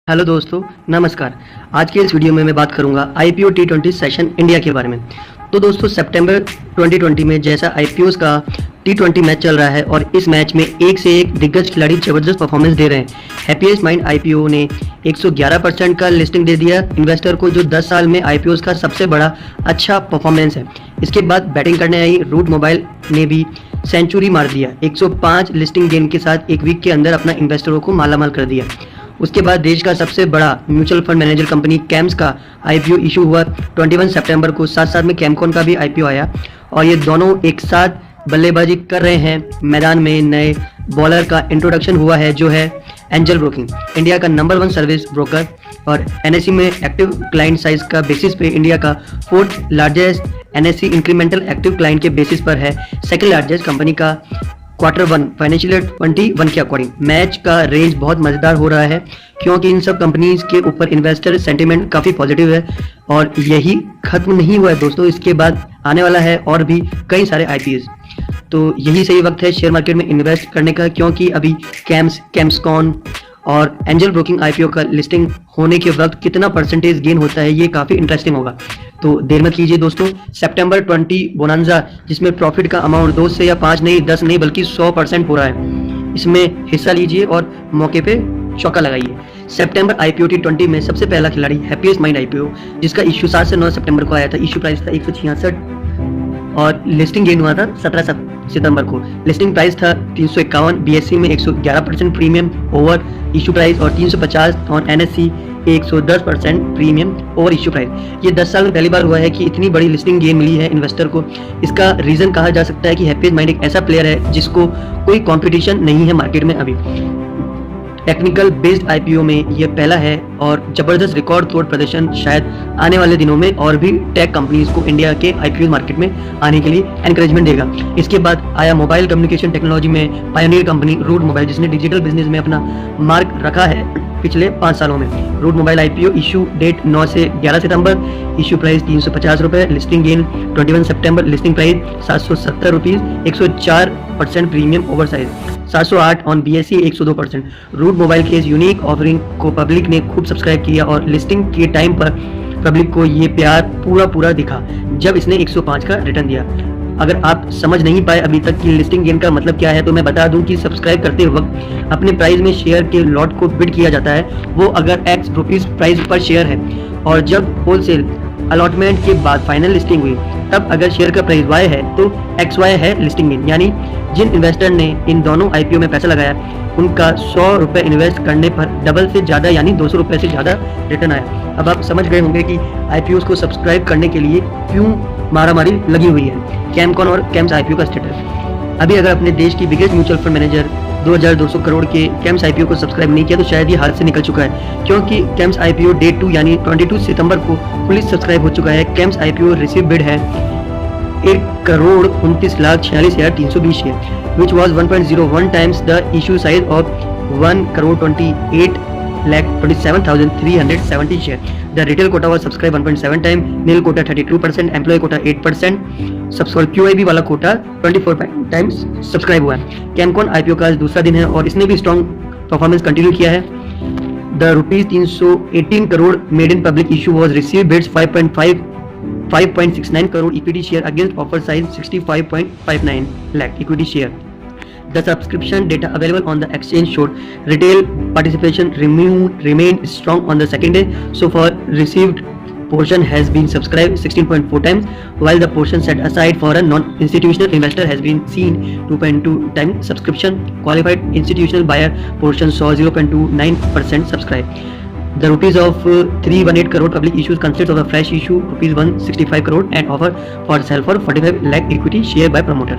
Hello दोस्तों, नमस्कार। आज के इस वीडियो में मैं बात करूंगा आईपीओ T20 सेशन इंडिया के बारे में। तो दोस्तों, सितंबर 2020 में जैसा आईपीओस का T20 मैच चल रहा है और इस मैच में एक से एक दिग्गज खिलाड़ी जबरदस्त परफॉर्मेंस दे रहे हैं। हैप्पीएस्ट माइंड आईपीओ ने 111% का लिस्टिंग दे दिया इन्वेस्टर को, जो 10 साल में आईपीओस का सबसे बड़ा अच्छा परफॉर्मेंस है। इसके बाद बैटिंग करने आई रूट मोबाइल ने भी सेंचुरी मार दिया। 105 लिस्टिंग गेन के साथ एक वीक के अंदर अपना इन्वेस्टरों को मालामाल कर दिया। उसके बाद देश का सबसे बड़ा mutual fund manager company camps का आईपीओ इशू हुआ 21 सितंबर को। साथ साथ में कैमकॉन का भी आईपीओ आया और ये दोनों एक साथ बल्लेबाजी कर रहे हैं। मैदान में नए बॉलर का इंट्रोडक्शन हुआ है जो है एंजल ब्रोकिंग, इंडिया का नंबर 1 सर्विस ब्रोकर और एनएससी में एक्टिव क्लाइंट साइज का बेसिस पे इंडिया का 4th largest NSC incremental active client के बेसिस पर है 2nd लार्जेस्ट कंपनी का Q1 फाइनेंशियल ईयर 21 के अकॉर्डिंग। मैच का रेंज बहुत मजेदार हो रहा है क्योंकि इन सब कंपनीज के ऊपर इन्वेस्टर सेंटिमेंट काफ़ी पॉजिटिव है और यही खत्म नहीं हुआ है दोस्तों। इसके बाद आने वाला है और भी कई सारे आईपीओस। तो यही सही वक्त है शेयर मार्केट में इन्वेस्ट करने का, क्योंकि अभी कैम्सकॉन और एंजल ब्रोकिंग आईपीओ का लिस्टिंग होने के वक्त कितना परसेंटेज गेन होता है ये काफ़ी इंटरेस्टिंग होगा। तो देर मत कीजिए दोस्तों। सितंबर 20 बोनांजा, जिसमें प्रॉफिट का अमाउंट 2 से या 5 नहीं 10 नहीं बल्कि 100% हो रहा है, इसमें हिस्सा लीजिए और मौके पे चौका लगाइए। सितंबर आईपीओ T20 में सबसे पहला खिलाड़ी हैप्पीएस्ट माइंड आईपीओ, जिसका इशू 7 से 9 सितंबर को आया था। इशू प्राइस था 166 और लिस्टिंग गेन हुआ था 17 सितंबर को। लिस्टिंग प्राइस था 351, बीएससी में 111% प्रीमियम ओवर इशू प्राइस और 350 और NSC 110% premium over issue price. ये 10 साल में पहली बार हुआ है कि इतनी बड़ी लिस्टिंग गेन मिली है इन्वेस्टर को। इसका रीज़न कहा जा सकता है कि हैप्पीएस्ट माइंड एक ऐसा प्लेयर है जिसको कोई कंपटीशन नहीं है मार्केट में अभी। टेक्निकल बेस्ड आईपीओ में ये पहला है और जबरदस्त रिकॉर्ड तोड़ प्रदर्शन शायद आने वाले दिनों में और भी टेक कंपनीज को इंडिया के आईपीओ मार्केट में आने के लिए एनकरेजमेंट देगा। इसके बाद आया मोबाइल कम्युनिकेशन टेक्नोलॉजी में पायोनियर कंपनी रूट मोबाइल, जिसने डिजिटल बिजनेस में अपना मार्क रखा है पिछले 5 सालों में। Route Mobile IPO issue date 9 से 11 सितंबर, इशू प्राइस 350 रुपये, लिस्टिंग गेन 21 सितंबर, listing price 770 rupees, 104% premium over size, 708 on BSC 102%। Root mobile के इस यूनिक ऑफरिंग को पब्लिक ने खूब सब्सक्राइब किया और लिस्टिंग के टाइम पर पब्लिक को ये प्यार पूरा दिखा जब इसने 105 का रिटर्न दिया। अगर आप समझ नहीं पाए अभी तक कि लिस्टिंग गेन का मतलब क्या है तो मैं बता दूं कि सब्सक्राइब करते वक्त अपने प्राइस में शेयर के लॉट को बिड किया जाता है। वो अगर X रुपीज़ प्राइस पर शेयर है और जब होलसेल अलॉटमेंट के बाद फाइनल लिस्टिंग हुई तब अगर शेयर का प्राइस Y है तो XY है लिस्टिंग गेन। यानी जिन इन्वेस्टर ने इन दोनों आईपीओ में पैसा लगाया उनका 100 रुपये इन्वेस्ट करने पर डबल से ज़्यादा यानी 200 रुपये से ज़्यादा रिटर्न आया। अब आप समझ गए होंगे कि आईपीओ को सब्सक्राइब करने के लिए क्यों मारामारी लगी हुई है। कैमकॉन और कैम्स आईपीओ का स्टेटस। अभी अगर अपने देश की biggest mutual fund manager 2200 crore के कैम्स आईपीओ को सब्सक्राइब नहीं किया तो शायद ये हाथ से निकल चुका है, क्योंकि कैम्स आईपीओ डे 2 यानी 22 सितंबर को फुली सब्सक्राइब हो चुका है। कैम्स आईपीओ रिसीव बिड है 1,29,46,320 share, which was 1.01 times the issue size of 1,28,27,370 share. The retail quota was subscribed 1.7 times, male quota 32%, employee quota 8%, subscribe QIB वाला कोटा 24 टाइम्स सब्सक्राइब हुआ है। Chemcon IPO का आज दूसरा दिन है और इसने भी स्ट्रॉन्ग परफॉर्मेंस कंटिन्यू किया है। The ₹318 crore made in public issue was receive bids 5.69 crore equity share against offer size 65.59 lakh equity share. The subscription data available on the exchange showed retail participation remained strong on the second day. So far, received portion has been subscribed 16.4 times, while the portion set aside for a non-institutional investor has been seen 2.2 times subscription. Qualified institutional buyer portion saw 0.29% subscribe. The rupees of 318 crore public issues consists of a fresh issue rupees 165 crore and offer for sale for 45 lakh equity share by promoter.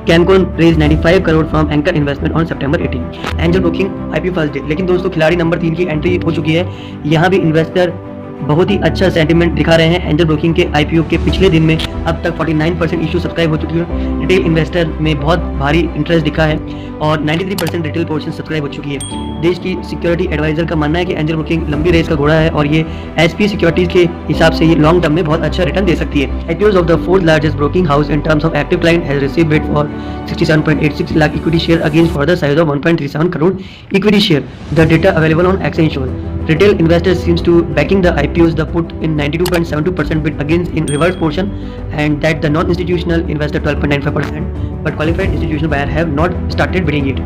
Camcon raised 95 crore from Anchor Investment on September 18. Angel Broking IPO first day. लेकिन दोस्तों, खिलाड़ी number 3 की entry हो चुकी है। यहाँ भी investor बहुत ही अच्छा सेंटिमेंट दिखा रहे हैं। एंजल ब्रोकिंग के आईपीओ के पिछले दिन में अब तक 49% इशू सब्सक्राइब हो चुकी है। रिटेल इन्वेस्टर में बहुत भारी इंटरेस्ट दिखा है और 93% रिटेल पोर्शन सब्सक्राइब हो चुकी है। देश की सिक्योरिटी एडवाइजर का मानना है कि एंजल ब्रोकिंग लंबी रेस का घोड़ा है और ये एसपी सिक्योरिटीज के हिसाब से ये लॉन्ग टर्म में बहुत अच्छा रिटर्न दे सकती है। IPOs of the 4th largest broking house in terms of active client has received bid for 67.86 lakh equity share against for the size of 1.37 crore equity share. The data available on exchange shows Retail investors seems to backing the IPOs. The put in 92.72% bid against in reverse portion, and that the non-institutional investor 12.95%, but qualified institutional buyer have not started bidding it.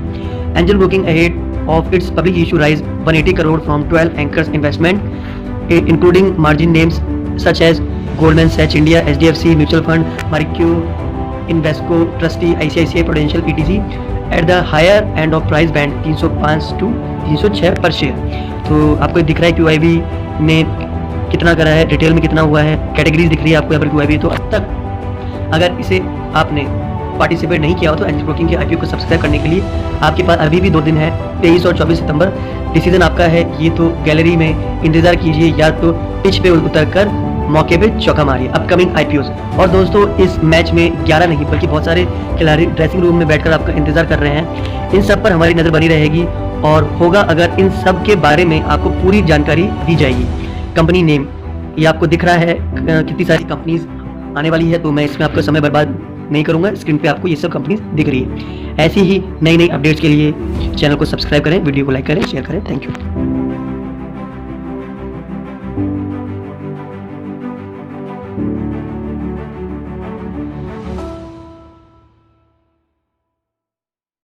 Angel Broking ahead of its public issue raised 180 crore from 12 anchors investment, including margin names such as Goldman Sachs India, HDFC Mutual Fund, Marquee, Invesco, Trustee, ICICI Prudential, etc. at the higher end of price band 305 to 306 पर share. तो आपको दिख रहा है QIB ने कितना करा है, रिटेल में कितना हुआ है, कैटेगरीज दिख रही है आपको यहाँ पर QIB। तो अब तक अगर इसे आपने पार्टिसिपेट नहीं किया हो तो एंजल ब्रोकिंग के IPO को सब्सक्राइब करने के लिए आपके पास अभी भी 2 दिन है, 23 और 24 सितंबर। डिसीजन आपका है, ये तो गैलरी में इंतजार कीजिए या तो पिच पे उतर कर मौके पे चौका मारिए अपकमिंग IPOs। और दोस्तों इस मैच में 11 नहीं बल्कि बहुत सारे खिलाड़ी ड्रेसिंग रूम में बैठकर आपका इंतजार कर रहे हैं। इन सब पर हमारी नज़र बनी रहेगी और होगा अगर इन सब के बारे में आपको पूरी जानकारी दी जाएगी। कंपनी नेम ये आपको दिख रहा है, कितनी सारी कंपनीज आने वाली है, तो मैं इसमें आपका समय बर्बाद नहीं करूंगा। स्क्रीन पे आपको ये सब कंपनीज दिख रही है। ऐसी ही नई नई अपडेट्स के लिए चैनल को सब्सक्राइब करें, वीडियो को लाइक करें, शेयर करें। Thank you.